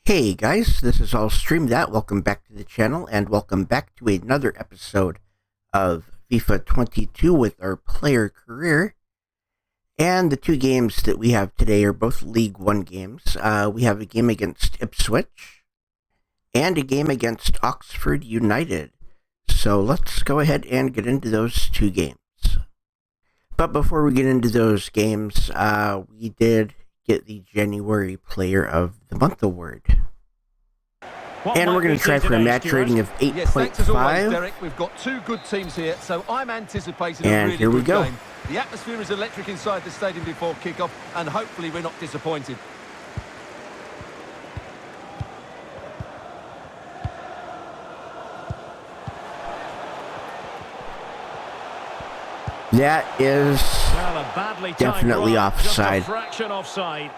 Hey guys, this is All Stream That. Welcome back to the channel and welcome back to another episode of FIFA 22 with our player career. And the two games that we have today are both League One games. We have a game against Ipswich and a game against Oxford United. So let's go ahead and get into those two games. But before we get into those games, we did get the January Player of the Month award. And we're going to try for a match rating of 8.5. Yes, thanks as always, Derek. We've got two good teams here, so I'm anticipating a really here we good go. game. The atmosphere is electric inside the stadium before kick-off, and hopefully we're not disappointed. That is Well, a badly definitely timed run, offside. Just a fraction offside.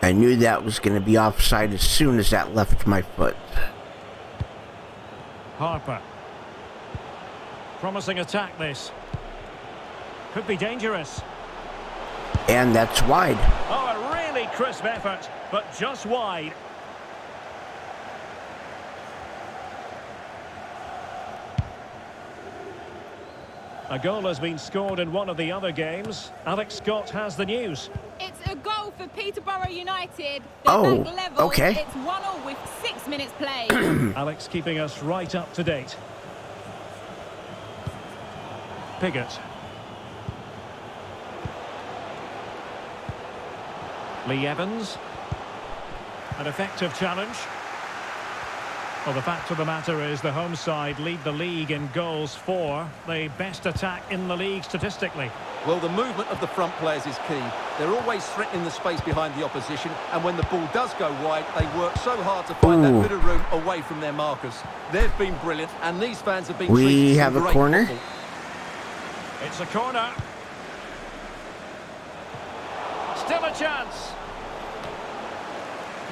I knew that was going to be offside as soon as that left my foot. Harper. Promising attack this. Could be dangerous. And that's wide. Oh, a really crisp effort, but just wide. A goal has been scored in one of the other games. Alex Scott has the news. It's a goal for Peterborough United. Oh, back level. okay. It's 1-1 with 6 minutes played. Alex keeping us right up to date. Piggott. Lee Evans. An effective challenge. Well, the fact of the matter is the home side lead the league in goals for the best attack in the league statistically. Well, the movement of the front players is key. They're always threatening the space behind the opposition, and when the ball does go wide, they work so hard to find that bit of room away from their markers. They've been brilliant, and these fans have been treated We to have some a great corner. football. It's a corner. Still a chance.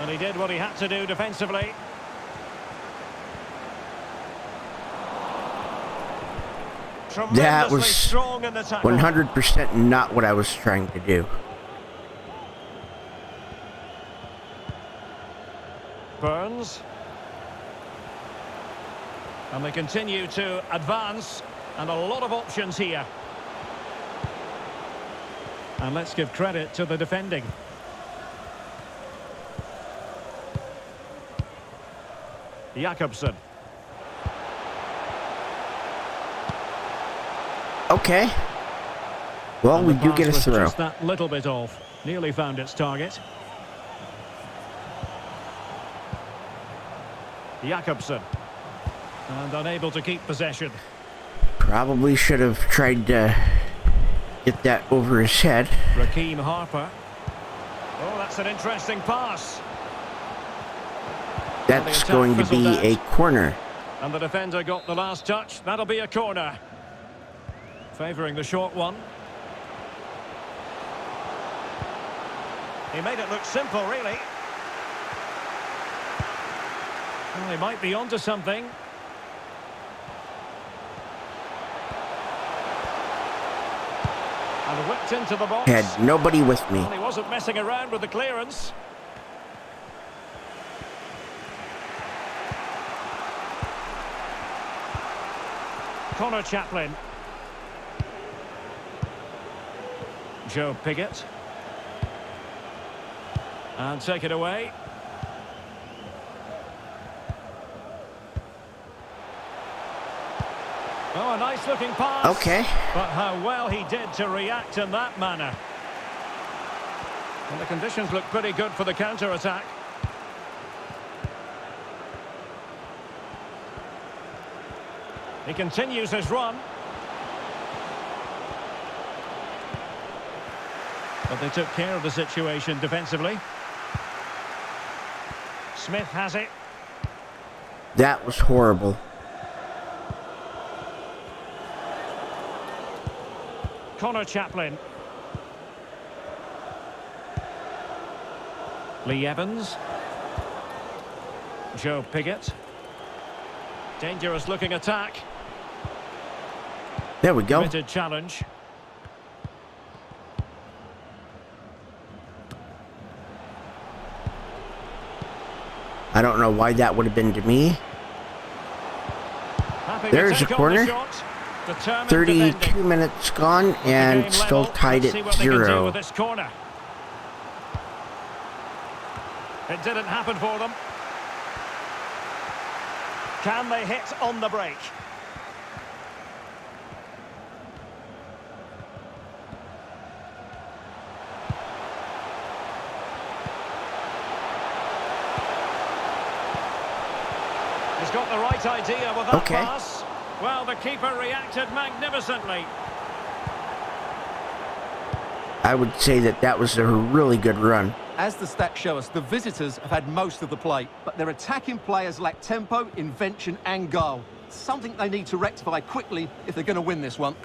And he did what he had to do defensively. That Tremendously was strong in the tackle. 100% not what I was trying to do. Burns. And they continue to advance. And a lot of options here. And let's give credit to the defending. Jakobsen. Okay. Well, And we the do pass get a was throw. just that little bit off. Nearly found its target. Jakobsen. And unable to keep possession. Probably should have tried to get that over his head. Raheem Harper. Oh, that's an interesting pass. That's attack going to be fizzled a out. corner. And the defender got the last touch. That'll be a corner. Favouring the short one. He made it look simple, really. Well, he might be onto something. And whipped into the box. Had nobody with me. Well, he wasn't messing around with the clearance. Connor Chaplin. Joe Piggott. And take it away. Oh, a nice looking pass. Okay. But how well he did to react in that manner. And the conditions look pretty good for the counter-attack. He continues his run. But they took care of the situation defensively. Smith has it. That was horrible. Connor Chaplin. Lee Evans. Joe Piggott. Dangerous looking attack. There we go. Committed challenge. I don't know why that would have been to me. Happy to There's a take on corner. the shot. Determined 32 defending. minutes gone and Game still level. tied Let's see at what they can do 0. with this corner. It didn't happen for them. Can they hit on the break? He's got the right idea with that Okay. pass. Well, the keeper reacted magnificently. I would say that was a really good run. As the stats show us, the visitors have had most of the play, but their attacking players lack tempo, invention and goal. Something they need to rectify quickly if they're going to win this one.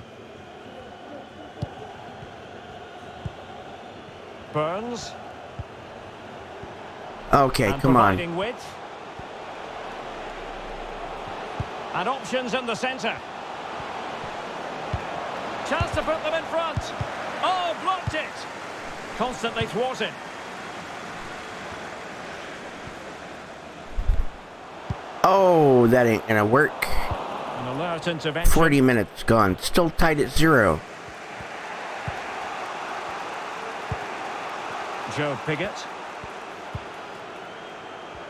Burns. Okay, And come on. providing width. And options in the centre. Chance to put them in front. Oh, blocked it. Constantly thwarted. Oh, that ain't gonna work. An alert intervention. 40 minutes gone. Still tied at 0. Joe Piggott.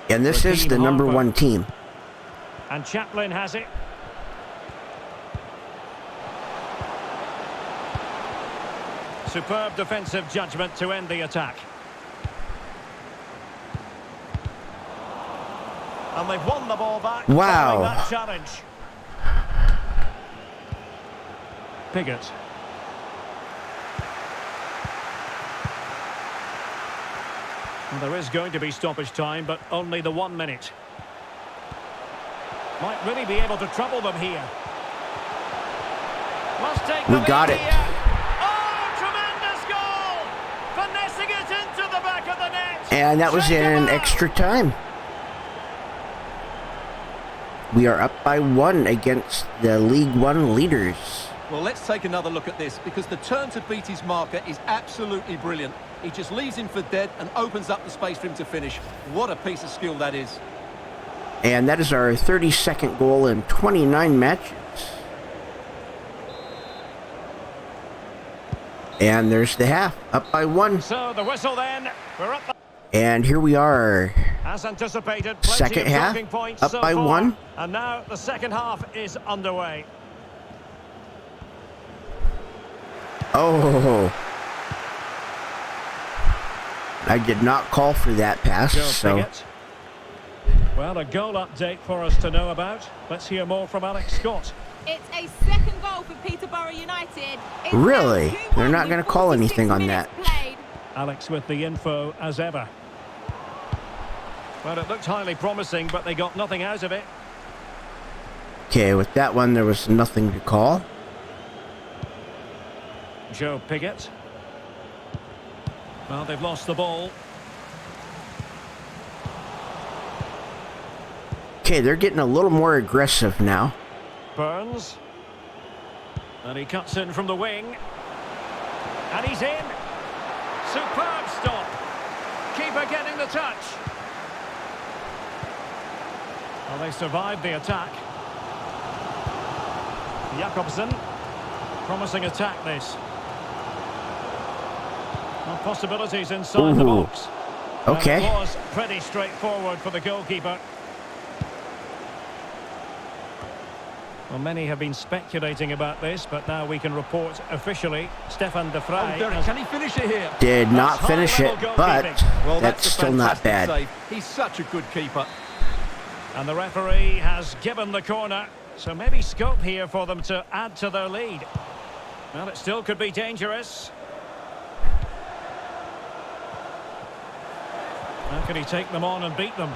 And this is Raheem the number Harper. 1 team. And Chaplin has it. Superb defensive judgment to end the attack. And they've won the ball back. Wow. Following that challenge. Piggott. Well, there is going to be stoppage time, but only the 1 minute. Might really be able to trouble them here. Must take the We got lead it. here. Oh, tremendous goal! Finessing it into the back of the net. And that was Shaken in out. extra time. We are up by 1 against the League One leaders. Well, let's take another look at this, because the turn to beat his marker is absolutely brilliant. He just leaves him for dead and opens up the space for him to finish. What a piece of skill that is. And that is our 32nd goal in 29 matches. And there's the half, up by 1. So the whistle then. We're up. And here we are. As anticipated, plenty Second of half, talking points up so by far. 1. And now the second half is underway. Oh. I did not call for that pass, Joe so... Piggott. Well, a goal update for us to know about. Let's hear more from Alex Scott. It's a second goal for Peterborough United. It's Really? now 2-1 They're not with gonna call 46 anything on minutes that. played. Alex with the info as ever. Well, it looked highly promising, but they got nothing out of it. Okay, with that one, there was nothing to call. Joe Piggott. Well, they've lost the ball. Okay, they're getting a little more aggressive now. Burns. And he cuts in from the wing. And he's in. Superb stop. Keeper getting the touch. Well, they survived the attack. Jakobsen. Promising attack, this. Well, possibilities inside the Ooh. box. Okay. And it was pretty straightforward for the goalkeeper. Well, many have been speculating about this, but now we can report officially. Stefan de Vrij Oh, Derek, has... can he finish it here? Did not That's finish it, high-level but goalkeeping. Well, that's a still not fantastic bad. save. He's such a good keeper. And the referee has given the corner. So maybe scope here for them to add to their lead. Well, it still could be dangerous. How can he take them on and beat them?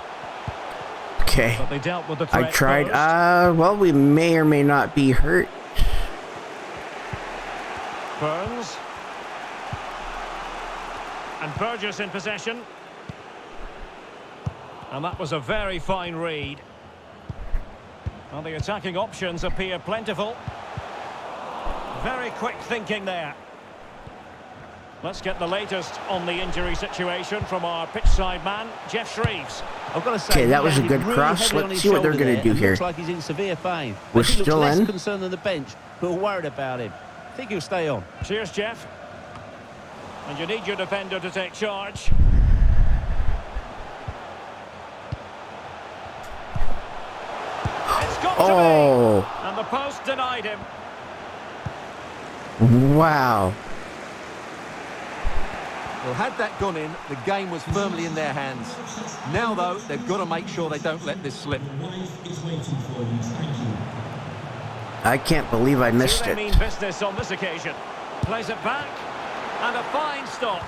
Okay. But they dealt with the I threat tried. posed. Well, we may or may not be hurt. Burns. And Burgess in possession. And that was a very fine read. Well, the attacking options appear plentiful. Very quick thinking there. Let's get the latest on the injury situation from our pitchside man, Jeff Shreves. I've got to say, Okay, that was a he's good really cross. heavy on Let's his see what they're shoulder going to there do and here. Looks like he's in severe pain. We're Maybe looks still less in. concerned than the bench, but worried about him. I think he'll stay on. Cheers, Jeff. And you need your defender to take charge. It's got to be. And the post denied him. Wow. Well, had that gone in, the game was firmly in their hands. Now, though, they've got to make sure they don't let this slip. I can't believe I missed They it. mean business on this occasion. Plays it back. And a fine stop.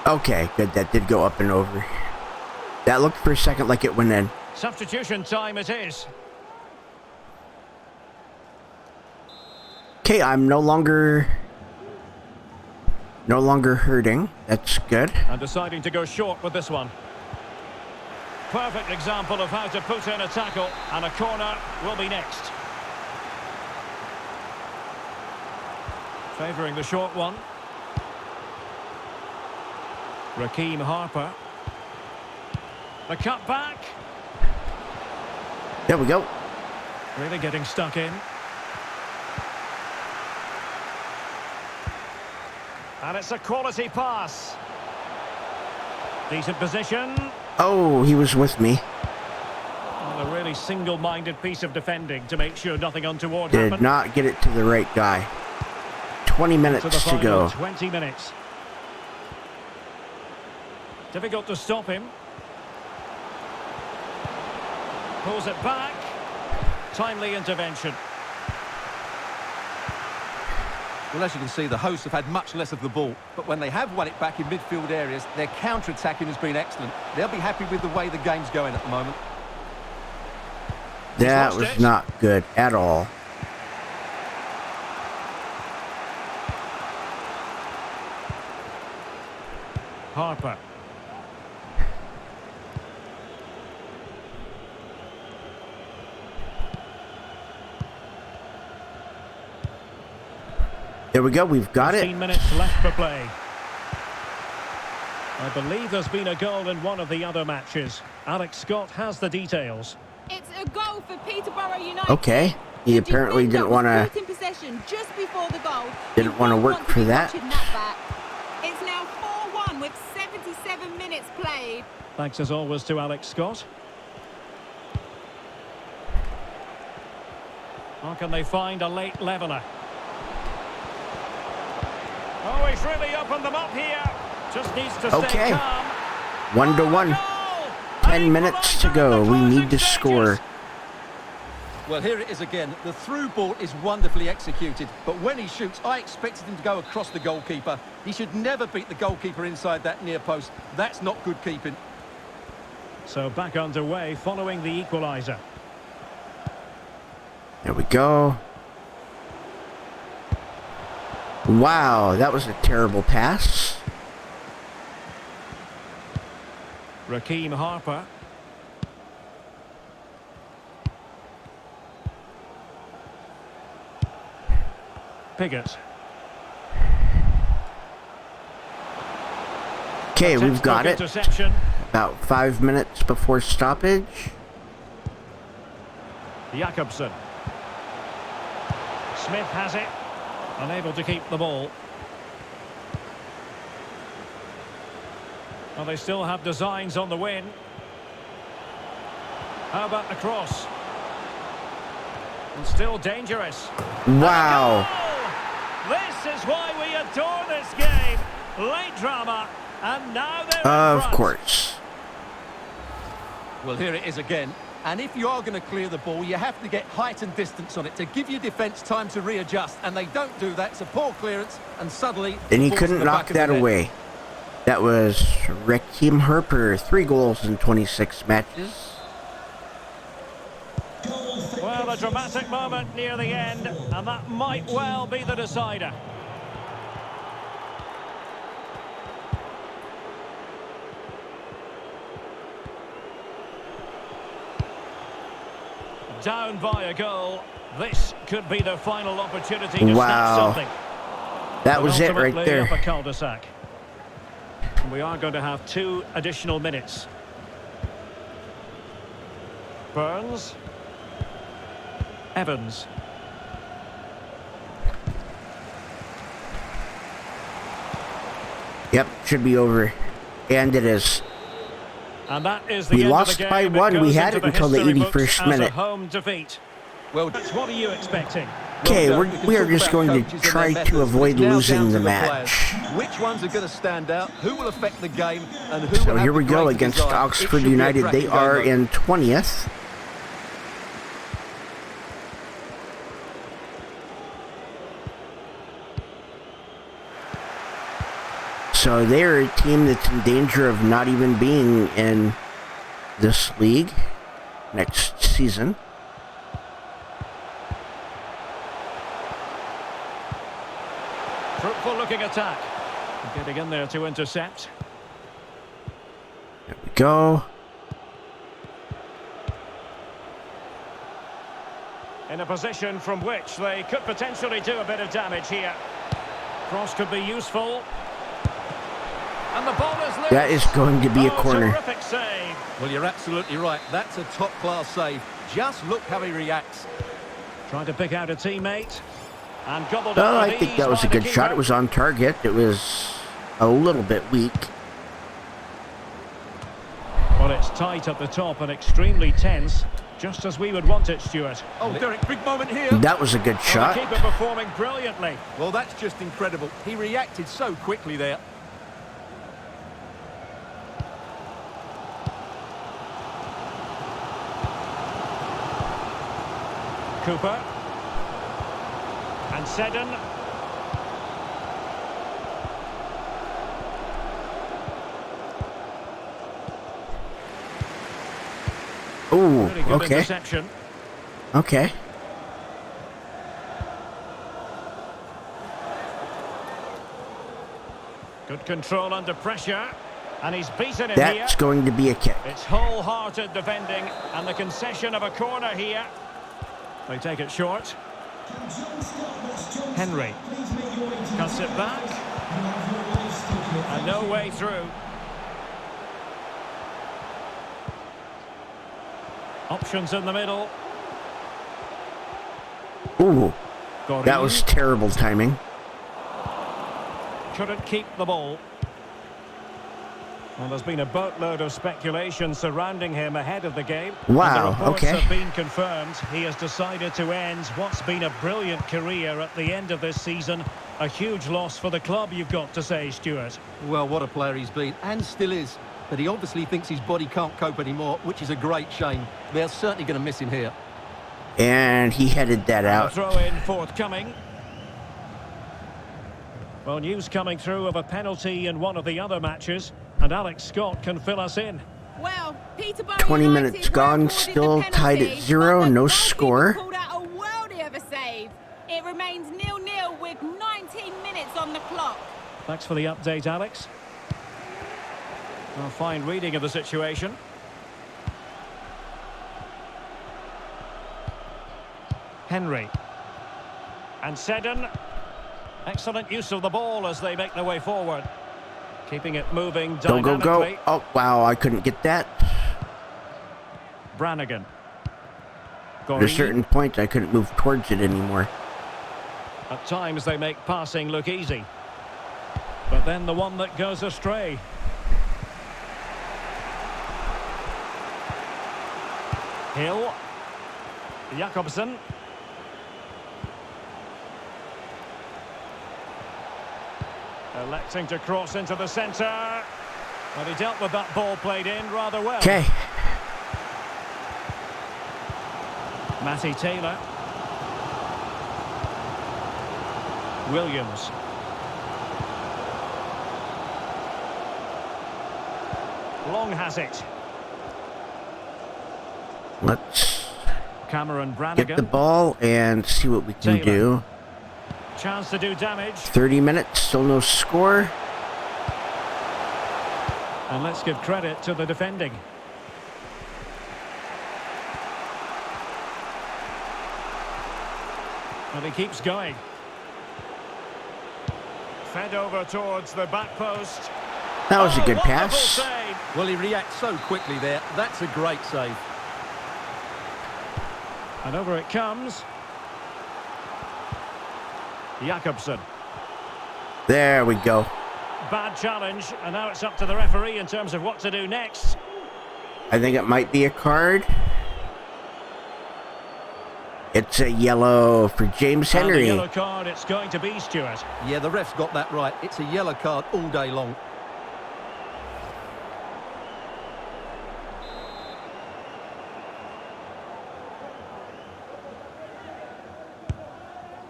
Okay, good. That did go up and over. That looked for a second like it went in. Substitution time it is. Okay, I'm no longer hurting. That's good. And deciding to go short with this one. Perfect example of how to put in a tackle. And a corner will be next. Favouring the short one. Raheem Harper. The cut back. There we go. Really getting stuck in. And it's a quality pass. Decent position. Oh, he was with me. And a really single-minded piece of defending to make sure nothing untoward Did happened. not get it to the right guy. 20 minutes To the to final go. 20 minutes. Difficult to stop him. Pulls it back. Timely intervention. Well, as you can see, the hosts have had much less of the ball. But when they have won it back in midfield areas, their counter-attacking has been excellent. They'll be happy with the way the game's going at the moment. That was not good at all. Harper. There we go. We've got 15 it. minutes left for play. I believe there's been a goal in one of the other matches. Alex Scott has the details. It's a goal for Peterborough United. Okay. He The apparently defender didn't want was to. put in possession just before the goal. Didn't He want to won't work want to for be that. watching that back. It's now 4-1 with 77 minutes played. Thanks as always to Alex Scott. How can they find a late leveller? Oh, he's really opened them up here. Just needs to stay Okay. calm. 1-1. Goal! 10 minutes to go. We need to score. Well, here it is again. The through ball is wonderfully executed. But when he shoots, I expected him to go across the goalkeeper. He should never beat the goalkeeper inside that near post. That's not good keeping. So back underway following the equaliser. There we go. Wow, that was a terrible pass. Raheem Harper. Piggott. Okay, we've got it. Interception. About 5 minutes before stoppage. Jakobsen. Smith has it. Unable to keep the ball. Well, they still have designs on the win. How about the cross? And still dangerous. Wow. This is why we adore this game. Late drama. And now they're in Of front. course. Well, here it is again. And if you are going to clear the ball, you have to get height and distance on it to give your defence time to readjust. And they don't do that. It's a poor clearance. And suddenly... And he the ball's in couldn't the knock back of that the net. away. That was Raheem Harper. 3 goals in 26 matches. Well, a dramatic moment near the end. And that might well be the decider. Down by a goal. This could be the final opportunity to snatch Wow. something. That was it right Ultimately up a there. cul-de-sac. We are going to have 2 additional minutes. Burns. Evans. Yep, should be over. And it is. And that is the We end lost of the game. by 1. It We goes had into it until the history books 81st as a minute. home defeat. Well, What are you expecting? Okay, well, we are can just talk going about to coaches and try their to methods. avoid It's now losing down the to match. players. Which ones are going to stand out? Who will affect the game? And who So will have here we the go greater against desire? It Oxford should be a United. cracking They game, are though. in 20th. So they're a team that's in danger of not even being in this league next season. Fruitful looking attack. Getting in there to intercept. There we go. In a position from which they could potentially do a bit of damage here. Cross could be useful. And the ball is loose. That is going to be a Oh, corner. terrific save. Well, you're absolutely right. That's a top-class save. Just look how he reacts. Trying to pick out a teammate. And gobbled Well, up I with think ease that was by a the good shot. keeper. It was on target. It was a little bit weak. Well, it's tight at the top and extremely tense. Just as we would want it, Stuart. Oh, Derek, big moment here. That was a good Well, shot. the keeper performing brilliantly. Well, that's just incredible. He reacted so quickly there. Cooper. And Seddon. Ooh, Really good okay. interception. Okay. Good control under pressure. And he's beaten him That's here. going to be a kick. It's wholehearted defending and the concession of a corner here. They take it short. Henry cuts it back. And no way through. Options in the middle. Ooh, Got that in. was terrible timing. Couldn't keep the ball. Well, there's been a boatload of speculation surrounding him ahead of the game. Wow, And the reports okay. have been confirmed. He has decided to end what's been a brilliant career at the end of this season. A huge loss for the club, you've got to say, Stuart. Well, what a player he's been, and still is. But he obviously thinks his body can't cope anymore, which is a great shame. They're certainly going to miss him here. And he headed that A out. throw-in forthcoming. Well, news coming through of a penalty in one of the other matches. And Alex Scott can fill us in. Well, Peterborough 20 United minutes gone, recorded the still tied at penalty, 0, but the no goalkeeper score. Pulled out a worldie of a save. It remains 0-0 with 19 minutes on the clock. Thanks for the update, Alex. A fine reading of the situation. Henry. And Seddon. Excellent use of the ball as they make their way forward. Keeping it moving Go, go, dynamically. go. Oh, wow, I couldn't get that. Brannigan. At a Goree. certain point, I couldn't move towards it anymore. At times they make passing look easy. But then the one that goes astray. Hill. Jakobsen. Electing to cross into the centre. Well, he dealt with that ball played in rather well. Okay. Matty Taylor. Williams. Long has it. Let's Cameron get Brannigan. the ball and see what we can Taylor. do. Chance to do damage. 30 minutes, still no score. And let's give credit to the defending. And he keeps going. Fed over towards the back post. That was a good wonderful pass. save. Well, he reacts so quickly there. That's a great save. And over it comes. Jakobsen. There we go. Bad challenge, and now it's up to the referee in terms of what to do next. I think it might be a card. It's a yellow for James And a Henry. yellow card it's going to be, Stuart. Yeah, the ref's got that right. It's a yellow card all day long.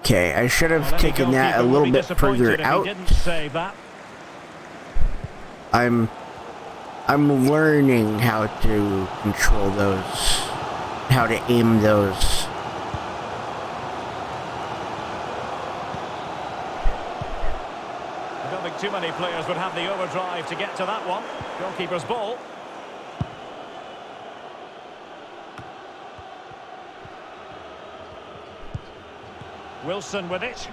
Okay, I should have Well, any taken that a goalkeeper would little be bit disappointed further if he out. didn't save that. I'm learning how to control those, how to aim those. I don't think too many players would have the overdrive to get to that one. Goalkeeper's ball. Wilson with it.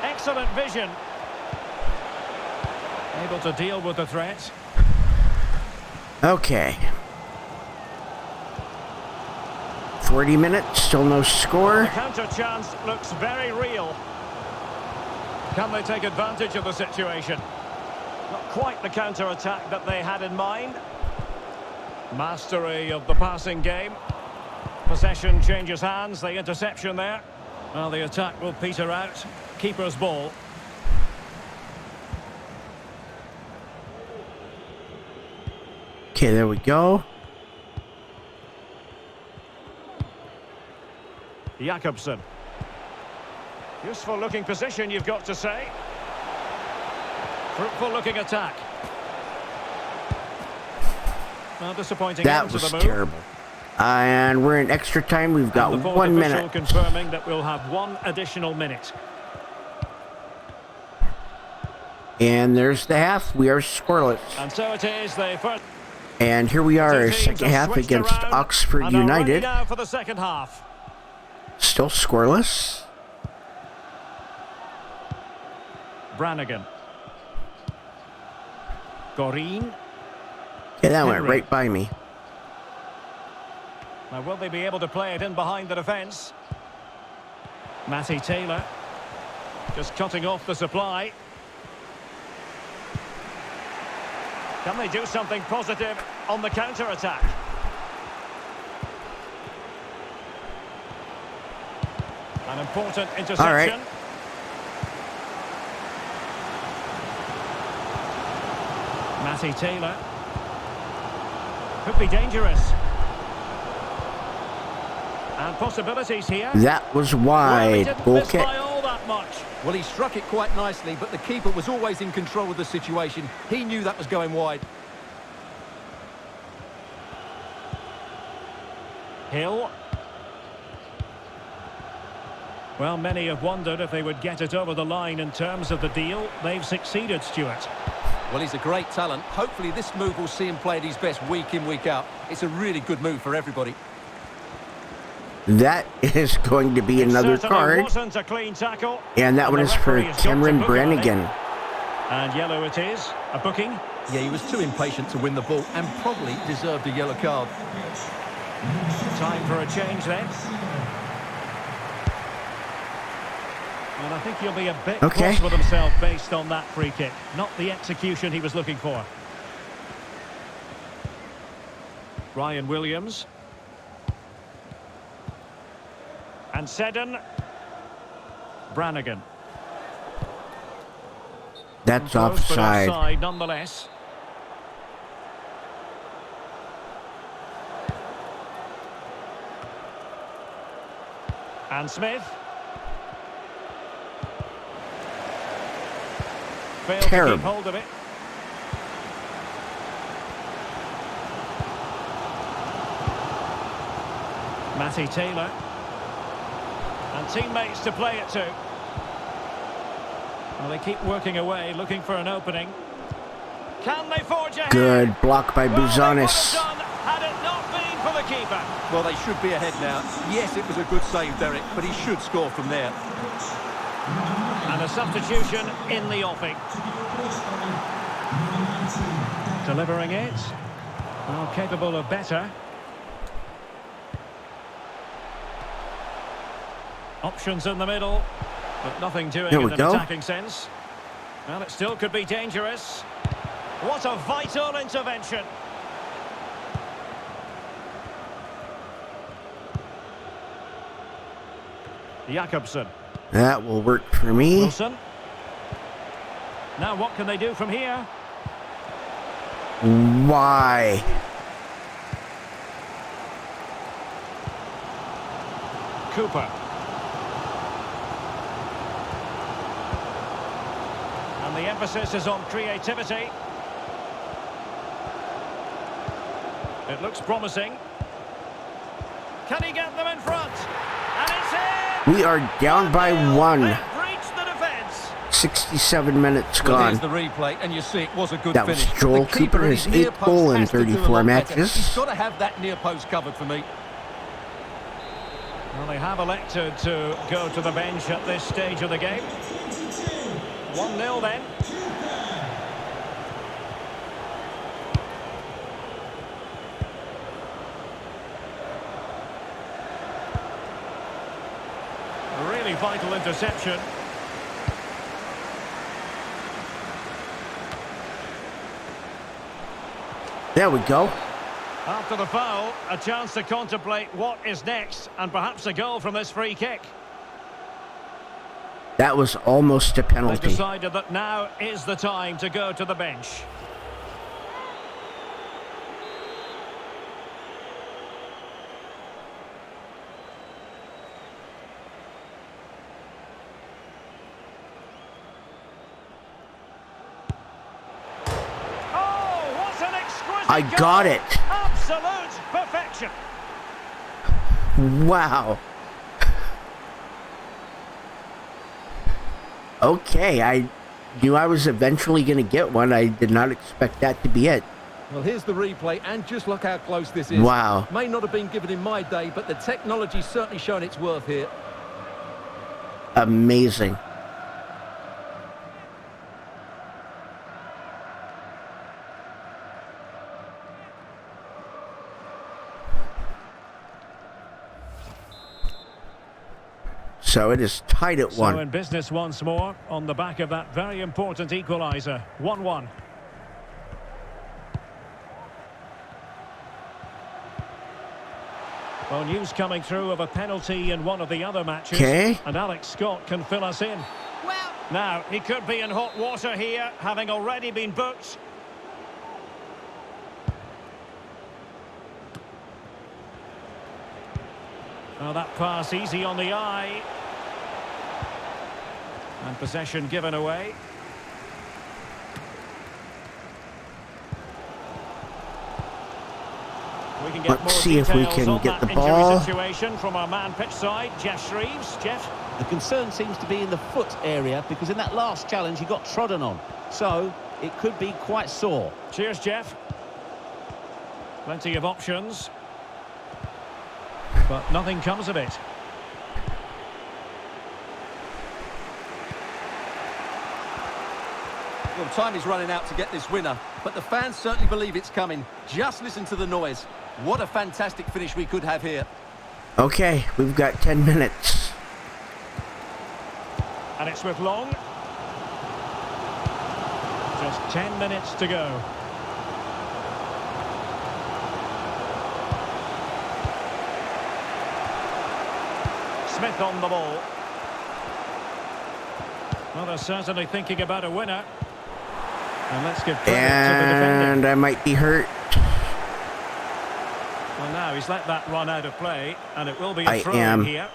Excellent vision. Able to deal with the threat. Okay. 40 minutes, still no The score. counter chance looks very real. Can they take advantage of the situation? Not quite the counter-attack that they had in mind. Mastery of the passing game. Possession changes hands, the interception there. Well, the attack will peter out. Keeper's ball. Okay, there we go. Jakobsen. Useful looking position, you've got to say. Fruitful looking attack. Well, disappointing That end to was the move. terrible. And we're in extra time. We've got And the fourth 1 official minute. confirming that we'll have 1 additional minute. And there's the half. We are scoreless. And so it is, the first. And here we are, Two teams second have half switched against around Oxford and are ready United. now for the second half. Still scoreless. Brannigan. Gorin. Yeah, that went Henry. right by me. Now, will they be able to play it in behind the defence? Matty Taylor. Just cutting off the supply. Can they do something positive on the counter-attack? An important interception. All right. Matty Taylor. Could be dangerous. And possibilities here. That was Well, he wide. didn't Goal miss kick. by all that much. Well, he struck it quite nicely, but the keeper was always in control of the situation. He knew that was going wide. Hill. Well, many have wondered if they would get it over the line in terms of the deal. They've succeeded, Stuart. Well, he's a great talent. Hopefully this move will see him play at his best week in, week out. It's a really good move for everybody. That is going to be another Certainly card. wasn't a clean tackle. And that one the is for referee has got to Cameron book it, I think. Brannigan. And yellow it is. A booking. Yeah, he was too impatient to win the ball and probably deserved a yellow card. Time for a change then. And I think he'll be a bit Okay. cross with himself based on that free kick. Not the execution he was looking for. Ryan Williams. And Seddon. Brannigan. That's Close, but offside. offside nonetheless. And Smith. Failed to Terrible. keep hold of it. Matty Taylor. And teammates to play it to. Well, they keep working away, looking for an opening. Can they forge ahead? Good block by Well, they could have Buzanis. done had keeper. Well, they should be ahead now. Yes, it was a good save, Derek, but he should score from there. And a substitution in the offing. Delivering it. Well, capable of better. Options in the middle, but nothing doing in an attacking sense. Well, it still could be dangerous. What a vital intervention. Jakobsen. That will work for me. Wilson. Now what can they do from here? Why? Cooper. And the emphasis is on creativity. It looks promising. Can he get them in front? And it's in! We are down by 1. They've breached the defence. 67 minutes Well, gone. here's the replay, and you see it was a good That was finish. Joel The keeper Cooper, in his near 8th post goal in has to do a 34 lot better. matches. He's got to have that near post covered for me. Well, they have elected to go to the bench at this stage of the game. 1-0 then. A really vital interception. There we go. After the foul, a chance to contemplate what is next, and perhaps a goal from this free kick. That was almost a They've penalty. decided that now is the time to go to the bench. Oh, what an exquisite I got goal. it. Absolute perfection. Wow. Okay, I knew I was eventually going to get one. I did not expect that to be it. Well, here's the replay, and just look how close this is. Wow. May not have been given in my day, but the technology's certainly shown its worth here. Amazing. So it is tied at 1. So in business once more, on the back of that very important equaliser. 1-1. Well, news coming through of a penalty in one of the other matches. Okay. And Alex Scott can fill us in. Well, Now, he could be in hot water here, having already been booked. Oh, that pass easy on the eye. And possession given away. We can get Let's more see if we details can on get that the injury ball. situation from our man pitch side, Jeff Shreves. Jeff? The concern seems to be in the foot area because in that last challenge he got trodden on. So it could be quite sore. Cheers, Jeff. Plenty of options. But nothing comes of it. Well, time is running out to get this winner, but the fans certainly believe it's coming. Just listen to the noise. What a fantastic finish we could have here. Okay, we've got 10 minutes. And it's with Long. Just 10 minutes to go. Smith on the ball. Well, they're certainly thinking about a winner. And let's give credit to the defender. And I might be hurt. Well, now he's let that run out of play, and it will be I a throw am. here.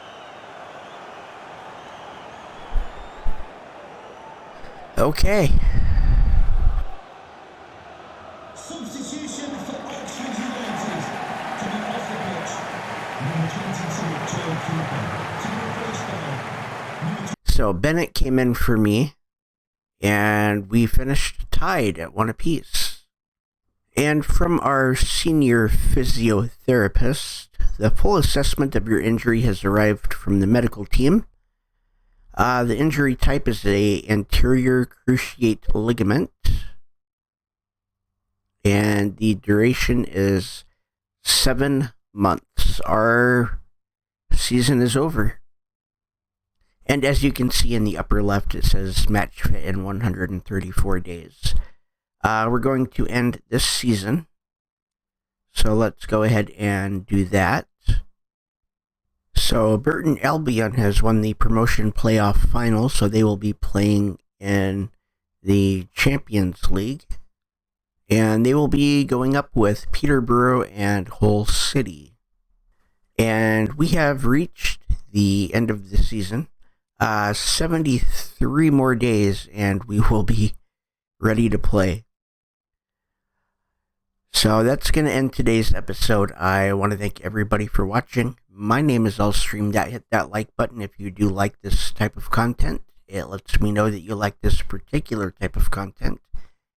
Okay. Substitution for Oxford United. Coming off the pitch. Number 22, Joel Cooper. To replace Bell. So Bennett came in for me, and we finished tied at 1 apiece. And from our senior physiotherapist, the full assessment of your injury has arrived from the medical team. The injury type is a anterior cruciate ligament, and the duration is 7 months. Our season is over. And as you can see in the upper left, it says match fit in 134 days. We're going to end this season. So let's go ahead and do that. So Burton Albion has won the promotion playoff final, so they will be playing in the Champions League. And they will be going up with Peterborough and Hull City. And we have reached the end of the season. 73 more days and we will be ready to play. So that's going to end today's episode. I want to thank everybody for watching. My name is Allstream. Hit that like button if you do like this type of content. It lets me know that you like this particular type of content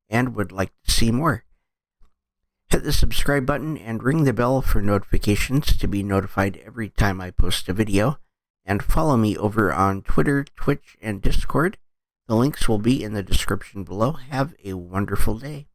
and would like to see more. Hit the subscribe button and ring the bell for notifications to be notified every time I post a video. And follow me over on Twitter, Twitch, and Discord. The links will be in the description below. Have a wonderful day.